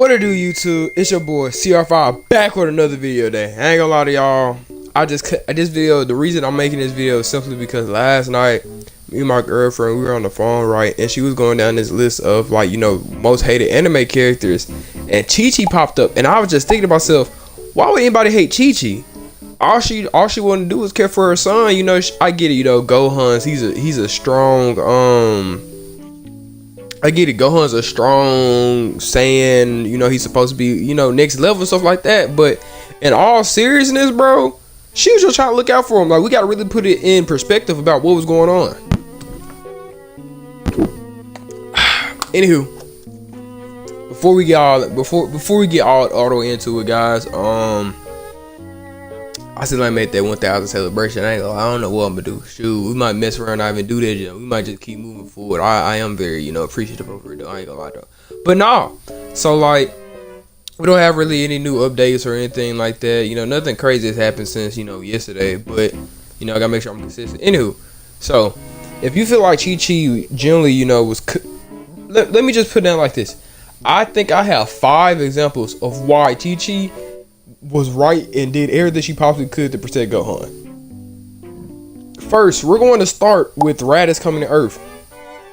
What it do, YouTube? It's your boy CR5 back with another video today. I ain't gonna lie to y'all. This video, the reason I'm making this video is simply because last night me and my girlfriend, we were on the phone, right, and she was going down this list of, like, you know, most hated anime characters, and Chi-Chi popped up, and I was just thinking to myself, why would anybody hate Chi-Chi? All she wanted to do was care for her son. You know, I get it, you know, Gohan's he's a strong I get it, Gohan's a strong Saiyan, you know, he's supposed to be, you know, next level, stuff like that. But in all seriousness, bro, she was just trying to look out for him. Like, we gotta really put it in perspective about what was going on. Anywho, before we get all auto into it, guys, I still ain't made that 1,000 celebration. I don't know what I'm gonna do. Shoot, we might mess around, not even do that yet. We might just keep moving forward. I am very, you know, appreciative of it though. I ain't gonna lie though. But no, so like, we don't have really any new updates or anything like that. You know, nothing crazy has happened since, you know, yesterday. But, you know, I gotta make sure I'm consistent. Anywho, so if you feel like Chi-Chi generally, you know, was, let me just put it down like this. I think I have 5 examples of why Chi-Chi was right and did everything she possibly could to protect Gohan. First, we're going to start with Raditz coming to Earth.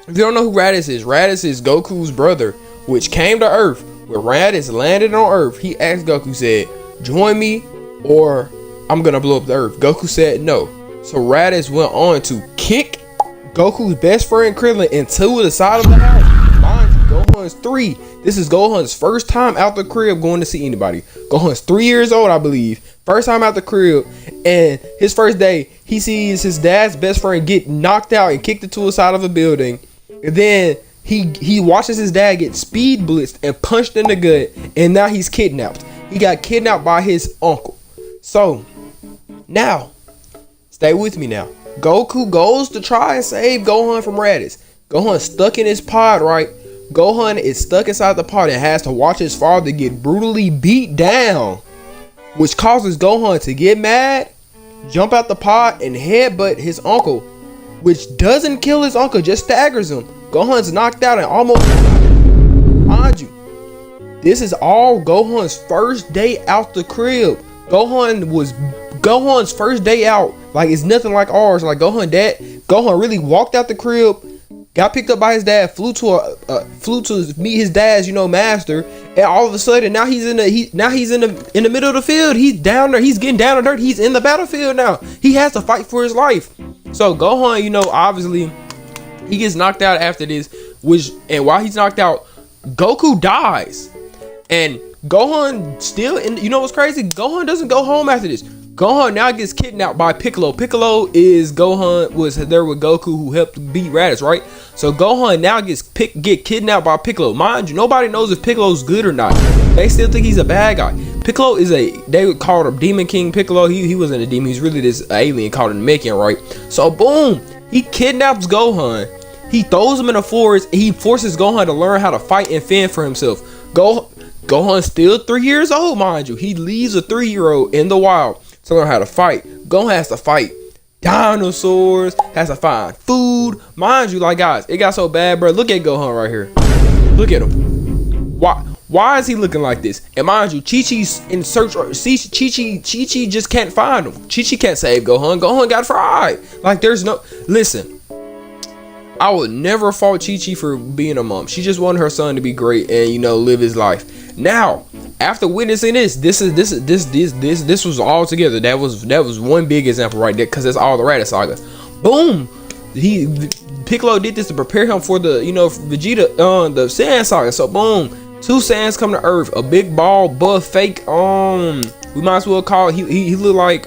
If you don't know who Raditz is Goku's brother, which came to Earth. When Raditz landed on Earth, he asked Goku, said, join me or I'm gonna blow up the Earth. Goku said no. So Raditz went on to kick Goku's best friend Krillin into the side of the house. Mind you, Gohan's 3. This is Gohan's first time out the crib going to see anybody. Gohan's 3 years old, I believe. First time out the crib. And his first day, he sees his dad's best friend get knocked out and kicked into the side of a building. And then he watches his dad get speed blitzed and punched in the gut. And now he's kidnapped. He got kidnapped by his uncle. So, now, stay with me now. Goku goes to try and save Gohan from Raditz. Gohan's stuck in his pod, right? Gohan is stuck inside the pod and has to watch his father get brutally beat down, which causes Gohan to get mad, jump out the pod, and headbutt his uncle, which doesn't kill his uncle, just staggers him. Gohan's knocked out and almost mind you, this is all Gohan's first day out the crib. Gohan's first day out. Like, it's nothing like ours. Like, Gohan really walked out the crib, got picked up by his dad, flew to meet his dad's, you know, master, and all of a sudden now he's in the middle of the field. He's down there. He's getting down to dirt. He's in the battlefield now. He has to fight for his life. So Gohan, you know, obviously he gets knocked out after this, and while he's knocked out, Goku dies, and Gohan still, you know what's crazy? Gohan doesn't go home after this. Gohan now gets kidnapped by Piccolo. Piccolo was there with Goku, who helped beat Raditz, right? So Gohan now get kidnapped by Piccolo. Mind you, nobody knows if Piccolo's good or not. They still think he's a bad guy. Piccolo they would call him Demon King Piccolo. He wasn't a demon. He's really this alien called a Namekian, right? So boom, he kidnaps Gohan. He throws him in the forest. And he forces Gohan to learn how to fight and fend for himself. Gohan's still 3 years old, mind you. He leaves a 3-year-old in the wild to learn how to fight. Gohan has to fight dinosaurs, has to find food. Mind you, like, guys, it got so bad, bro. Look at Gohan right here. Look at him. Why is he looking like this? And mind you, Chi-Chi's in search. Chi-Chi just can't find him. Chi-Chi can't save Gohan. Gohan got fried. Like, there's no. Listen, I would never fault Chi-Chi for being a mom. She just wanted her son to be great and, you know, live his life. Now, after witnessing this was all together. That was one big example right there, because that's all the Raditz saga. Boom, Piccolo did this to prepare him for the, you know, Vegeta, the Saiyan saga. So boom, 2 Saiyans come to Earth. A big bald buff fake. We might as well call it. He looked like.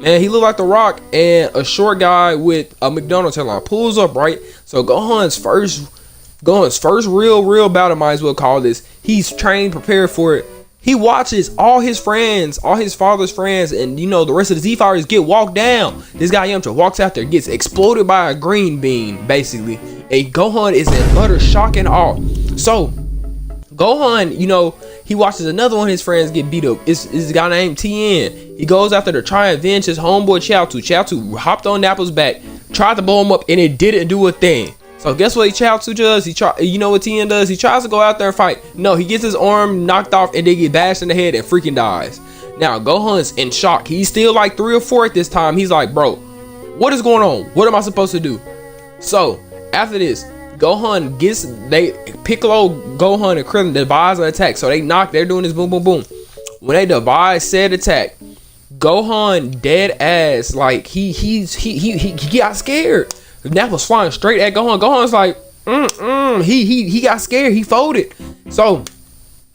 Man, he looked like The Rock, and a short guy with a McDonald's headline pulls up, right? So Gohan's first real battle, might as well call this. He's trained, prepared for it. He watches all his friends, all his father's friends, and, you know, the rest of the Z fighters get walked down. This guy Yamcha walks out there, gets exploded by a green bean, basically. And Gohan is in utter shock and awe. So Gohan, you know, he watches another one of his friends get beat up. It's a guy named Tien. He goes out there to try and avenge his homeboy Chaozu. Chaozu hopped on Nappa's back, tried to blow him up, and it didn't do a thing. So guess what Chaozu does? You know what Tien does? He tries to go out there and fight. No, he gets his arm knocked off and then get bashed in the head and freaking dies. Now Gohan's in shock. He's still like 3 or 4 at this time. He's like, bro, what is going on? What am I supposed to do? So after this, Piccolo, Gohan, and Krillin devise an attack. So they're doing this boom, boom, boom. When they devise said attack, Gohan dead ass, like he got scared. Nappa was flying straight at Gohan. Gohan's like, he got scared. He folded. So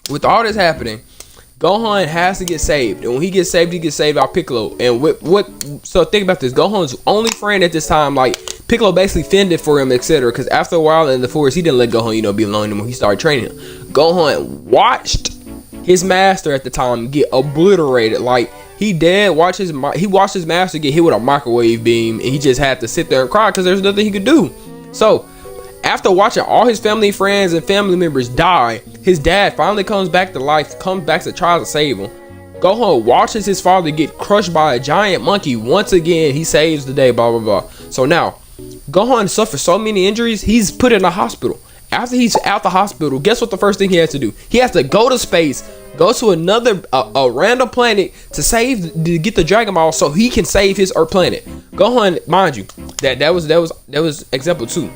with all this happening, Gohan has to get saved, and when he gets saved by Piccolo. And so think about this: Gohan's only friend at this time, like Piccolo, basically fended for him, etc. Because after a while in the forest, he didn't let Gohan, be alone anymore. He started training him. Gohan watched his master at the time get obliterated. Like he watched his master get hit with a microwave beam, and he just had to sit there and cry because there's nothing he could do. So after watching all his family, friends, and family members die, his dad finally comes back to life, comes back to try to save him. Gohan watches his father get crushed by a giant monkey. Once again, he saves the day, blah, blah, blah. So now, Gohan suffers so many injuries, he's put in a hospital. After he's out the hospital, guess what the first thing he has to do? He has to go to space, go to another a random planet to get the Dragon Ball so he can save his Earth planet. Gohan, mind you, that was example 2.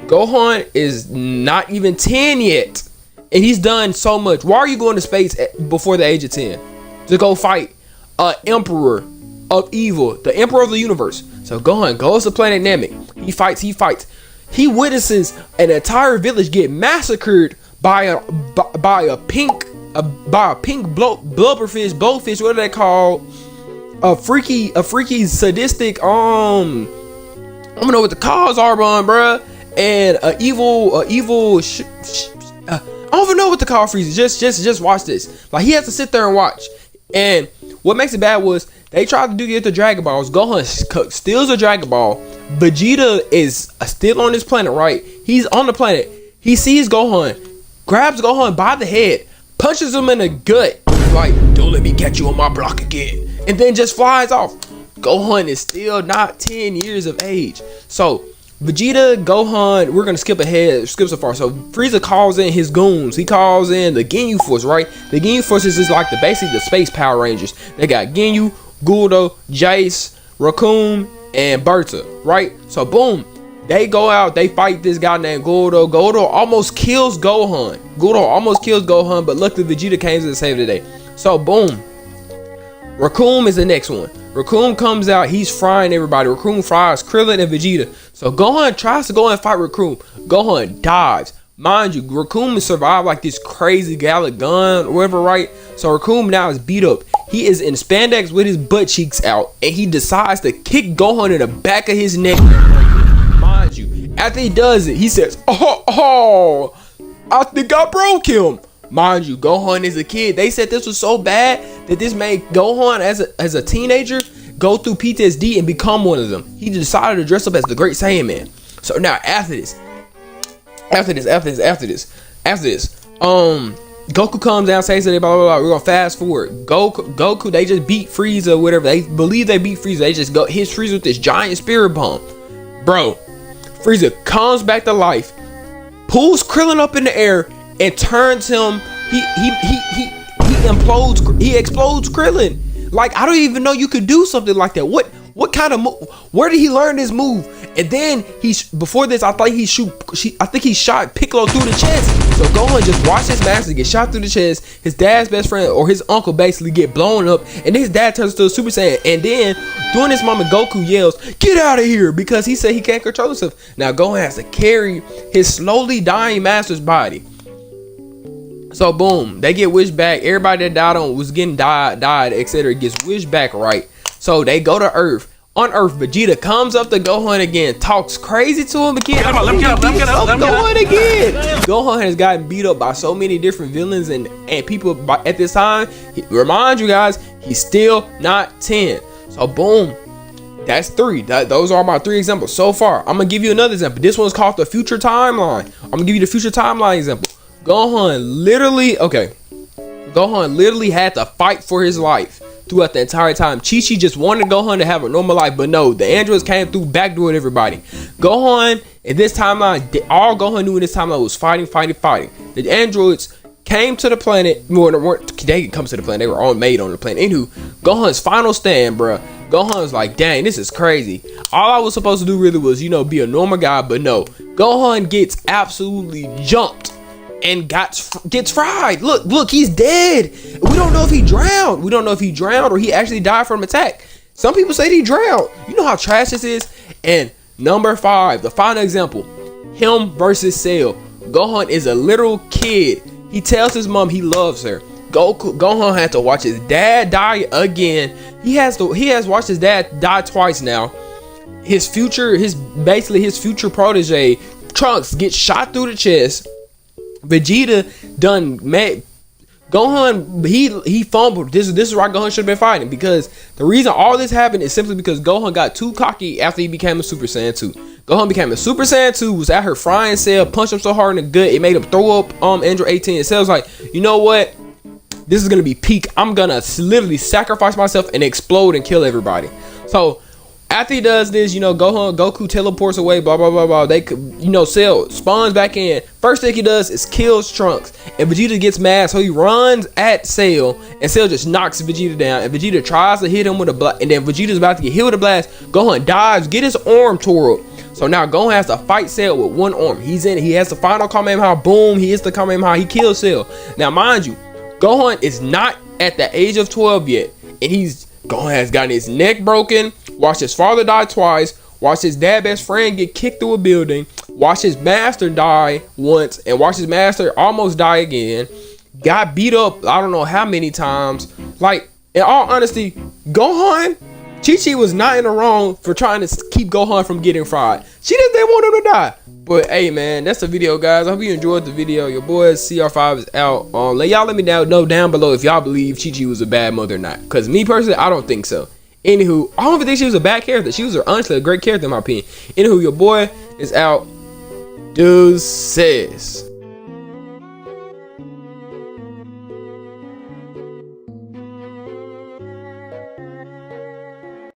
Gohan is not even 10 yet, and he's done so much. Why are you going to space before the age of 10? To go fight Emperor of Evil, the Emperor of the Universe. So Gohan goes to planet Namek. He fights. He witnesses an entire village get massacred by a pink blowfish. What are they called? A freaky sadistic. I don't know what the cause are, bruh. And I don't even know what to call Frieza. Just watch this. Like he has to sit there and watch. And what makes it bad was they tried to get the Dragon Balls. Gohan steals a Dragon Ball. Vegeta is still on this planet, right? He's on the planet. He sees Gohan, grabs Gohan by the head, punches him in the gut, like, don't let me catch you on my block again, and then just flies off. Gohan is still not 10 years of age. So Vegeta, Gohan, we're gonna skip so far. So Frieza calls in his goons. He calls in the Ginyu Force, right? The Ginyu Force is like basically the Space Power Rangers. They got Ginyu, Guldo, Jace, Raccoon, and Berta, right? So boom, they go out, they fight this guy named Guldo. Guldo almost kills Gohan. But luckily Vegeta came to save the day. So boom, Raccoon is the next one. Raccoon comes out, he's frying everybody. Raccoon fries Krillin and Vegeta. So Gohan tries to go and fight Raccoon. Gohan dives. Mind you, Raccoon survived like this crazy Gallic gun or whatever, right? So Raccoon now is beat up. He is in spandex with his butt cheeks out, and he decides to kick Gohan in the back of his neck. Mind you, after he does it, he says, I think I broke him. Mind you, Gohan is a kid. They said this was so bad that this made Gohan as a teenager go through PTSD and become one of them. He decided to dress up as the Great Saiyaman. So now after this, Goku comes down, says blah blah blah. We're gonna fast forward. Goku, they just beat Frieza, whatever. They believe they beat Frieza. They just hit Frieza with this giant spirit bomb, bro. Frieza comes back to life, pulls Krillin up in the air, and turns him. He explodes Krillin. Like, I don't even know you could do something like that. What kind of move? Where did he learn this move? And then before this, I think he shot Piccolo through the chest. So Gohan just watched his master get shot through the chest. His dad's best friend or his uncle basically get blown up, and then his dad turns to a Super Saiyan. And then during this moment, Goku yells, "Get out of here!" because he said he can't control himself. Now Gohan has to carry his slowly dying master's body. So boom, they get wished back. Everybody that died, etc. gets wished back, right? So they go to Earth. On Earth, Vegeta comes up to Gohan again, talks crazy to him again. Let him get up. Gohan has gotten beat up by so many different villains and people at this time. Remind you guys, he's still not 10. So boom, that's 3. Those are my 3 examples so far. I'm gonna give you another example. This one's called the future timeline. I'm gonna give you the future timeline example. Gohan literally had to fight for his life throughout the entire time. Chi-Chi just wanted Gohan to have a normal life, but no, the androids came through, backdoored everybody. Gohan In this timeline, all Gohan knew in this timeline was fighting. The androids came to the planet. Well, they didn't come to the planet. They were all made on the planet. Anywho, Gohan's final stand, bruh. Gohan's like, dang, this is crazy. All I was supposed to do really was, be a normal guy, but no. Gohan gets absolutely jumped and gets fried. Look, he's dead. We don't know if he drowned. We don't know if he drowned or he actually died from attack. Some people say he drowned. You know how trash this is? And number 5, the final example, him versus Cell. Gohan is a little kid. He tells his mom he loves her. Gohan had to watch his dad die again. He has watched his dad die twice now. His future protege, Trunks, gets shot through the chest. Vegeta done mad. Gohan, he fumbled. This is why Gohan should have been fighting, because the reason all this happened is simply because Gohan got too cocky after he became a Super Saiyan 2. Gohan became a Super Saiyan 2, was out here frying Cell, punched him so hard in the gut, it made him throw up Android 18. And Cell's like, you know what? This is gonna be peak. I'm gonna literally sacrifice myself and explode and kill everybody. So after he does this, Goku teleports away, blah blah blah blah. Cell spawns back in. First thing he does is kills Trunks, and Vegeta gets mad, so he runs at Cell, and Cell just knocks Vegeta down. And Vegeta tries to hit him with a blast, and then Vegeta's about to get hit with a blast. Gohan dives, get his arm tore up. So now Gohan has to fight Cell with one arm. He has the final Kamehameha. Boom! He hits the Kamehameha. He kills Cell. Now, mind you, Gohan is not at the age of 12 yet, and Gohan has gotten his neck broken, watched his father die twice, watched his dad best friend get kicked through a building, watched his master die once, and watched his master almost die again, got beat up I don't know how many times. Like, in all honesty, Gohan, Chi-Chi was not in the wrong for trying to keep Gohan from getting fried. She didn't want him to die. But hey man, that's the video, guys. I hope you enjoyed the video. Your boy CR5 is out. Let me know down below if y'all believe Chi-Chi was a bad mother or not. Because me personally, I don't think so. Anywho, I don't even think she was a bad character. She was honestly a great character in my opinion. Anywho, your boy is out. Deuces.